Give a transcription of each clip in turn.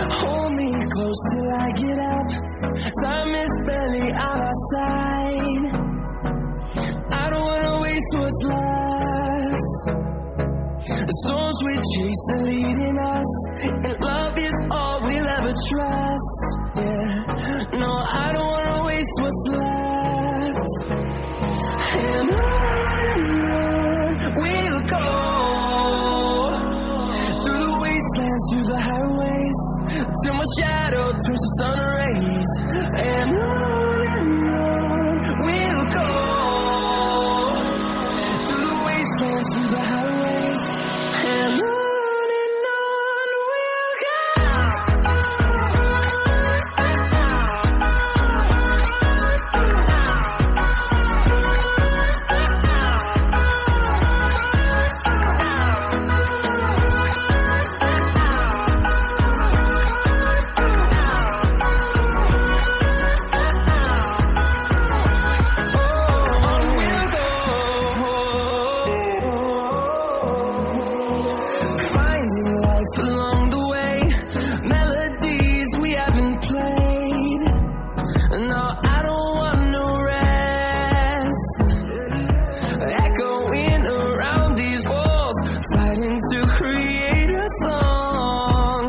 Hold me close till I get up. Time is barely on our side. I don't wanna waste what's left. The storms we chase are leading us, and love is all we'll ever trust. Yeah, no, I don't wanna waste what's left. And on we'll go, through the wastelands, through the highways, till my shadow turns to sun rays. And on we'll go, through the wastelands, through the highways, and on we'll go. Along the way, melodies we haven't played. No, I don't want no rest. Echoing around these walls, fighting to create a song.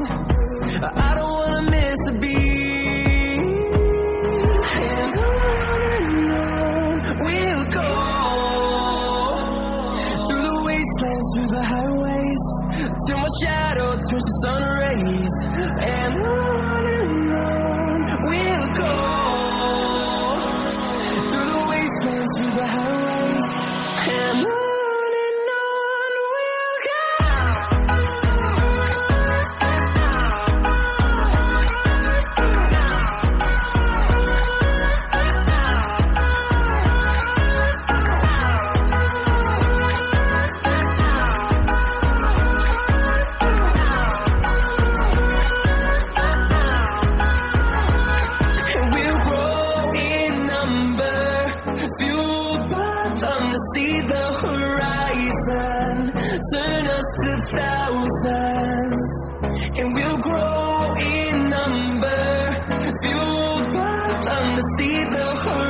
I don't wanna miss a beat. And on we'll go, through the wastelands, through the highways, till my shadow turns to sun rays. And on we'll go, through the wastelands, through the highways, and on we'll go. Fueled by them to see the horizon, turn us to thousands, and we'll grow in number. Fueled by them to see the horizon.